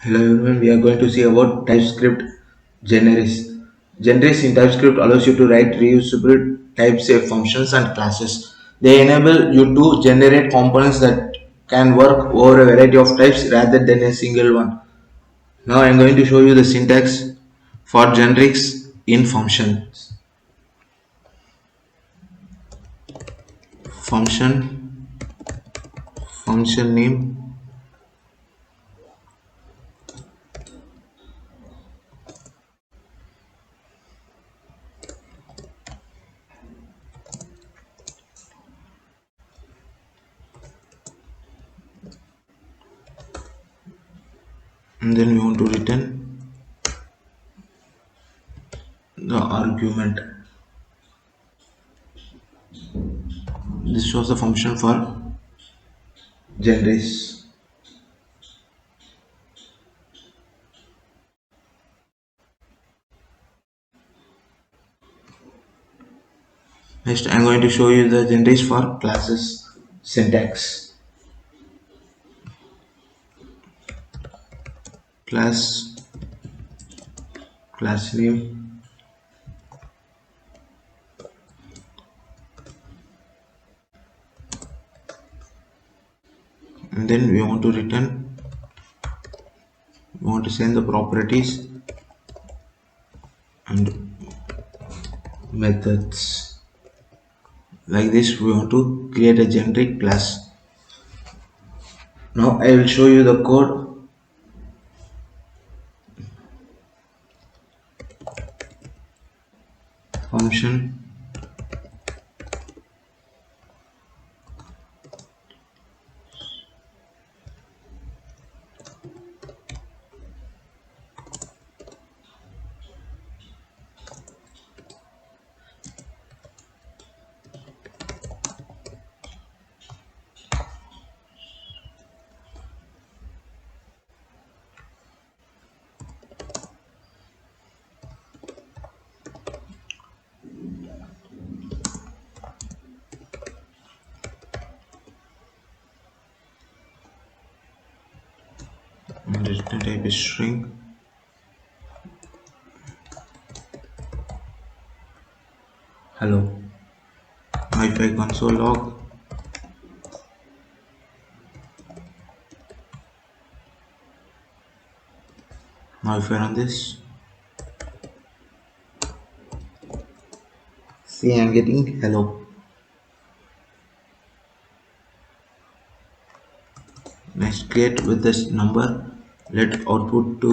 Hello everyone, we are going to see about TypeScript generics. Generics in TypeScript allows you to write reusable type-safe functions and classes. They enable you to generate components that can work over a variety of types rather than a single one. Now I am going to show you the syntax for generics in functions. Function, function name, and then we want to return the argument. This was the function for generics. Next, I am going to show you the generics for classes syntax. Class, class name, and then we want to return, we want to send the properties and methods. Like this, we want to create a generic class. Now, I will show you the code. Function, and return type is string. Hello. Now, if I console log, now if I run this, see, I am getting hello. Next, create with this number. Let output to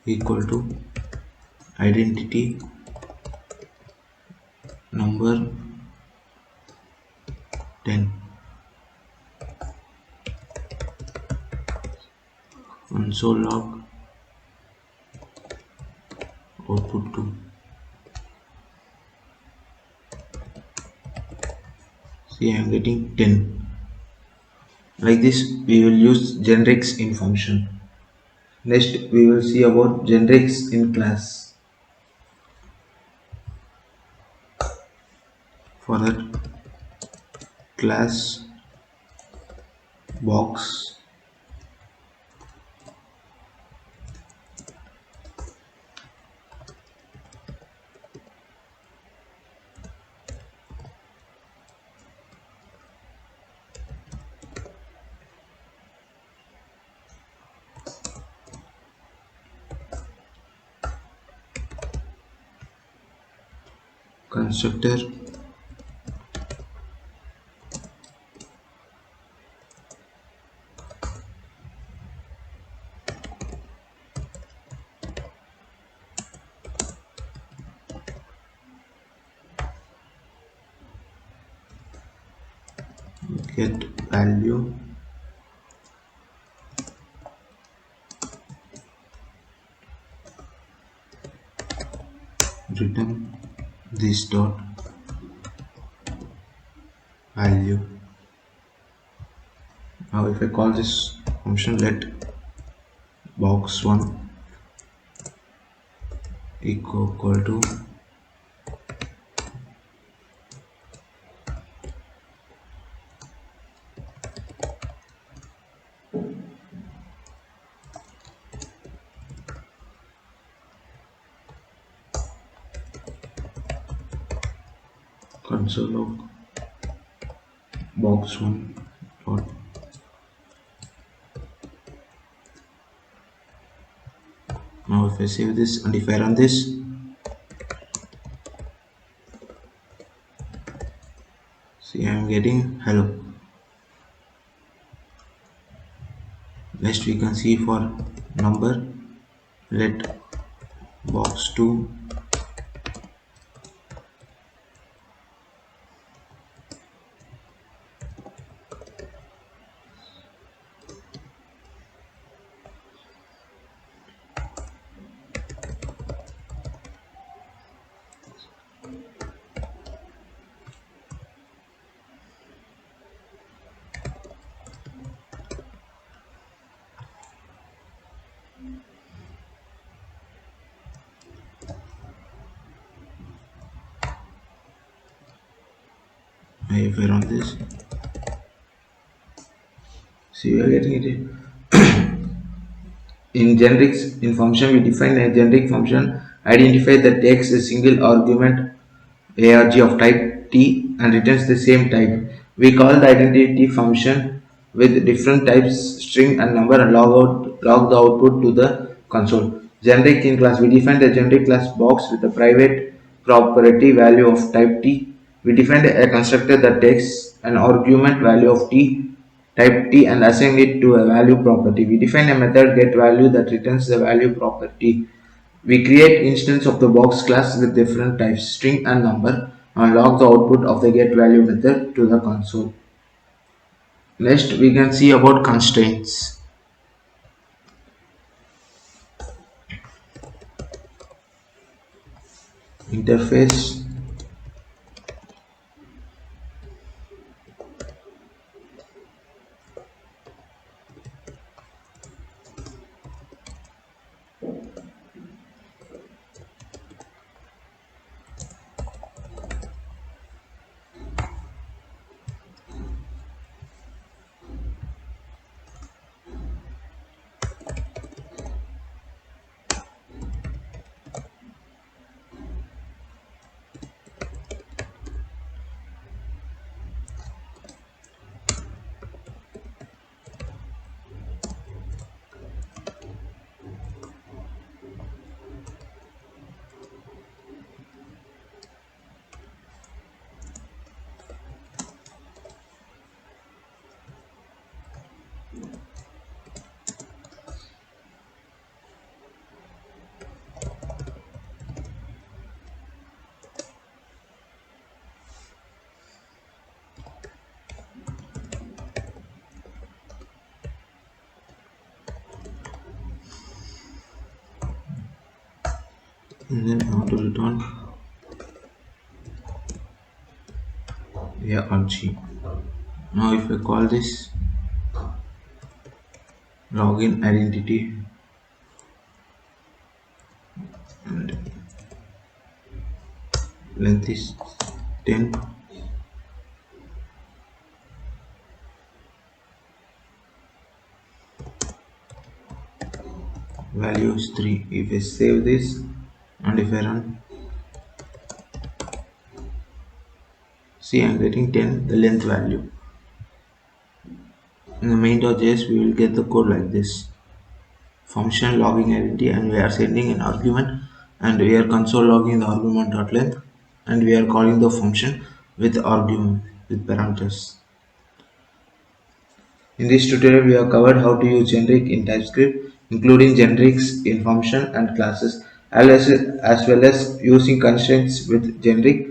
equal to identity number 10. Console log output 2. See, I am getting 10. Like this, we will use generics in function. Next, we will see about generics in class. For that, class box constructor get value return this dot value. Now if I call this function, let box 1 equal to console log box one dot. Now if I save this and if I run this, see I am getting hello. Next we can see for number, let box 2 if I run this, see we are getting it. In generics, in function, we define a generic function, identify that takes a single argument arg of type t and returns the same type. We call the identity function with different types string and number and log the output to the console. Generic in class, we define the generic class box with a private property value of type t. We define a constructor that takes an argument value of t type t and assign it to a value property. We define a method getValue that returns the value property. We create instance of the box class with different types, string and number, and log the output of the getValue method to the console. Next, we can see about constraints. Interface, and then I want to return arg. Now, if I call this login identity and length is 10, value is 3. If I save this and if I run, see I am getting 10, the length value. In the main.js, we will get the code like this. Function logging identity, and we are sending an argument, and we are console logging the argument.length, and we are calling the function with argument with parameters. In this tutorial, we have covered how to use generic in TypeScript, including generics in function and classes, as well as using constraints with generic.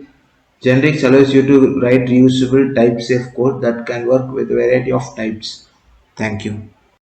Generics allows you to write reusable type-safe code that can work with a variety of types. Thank you.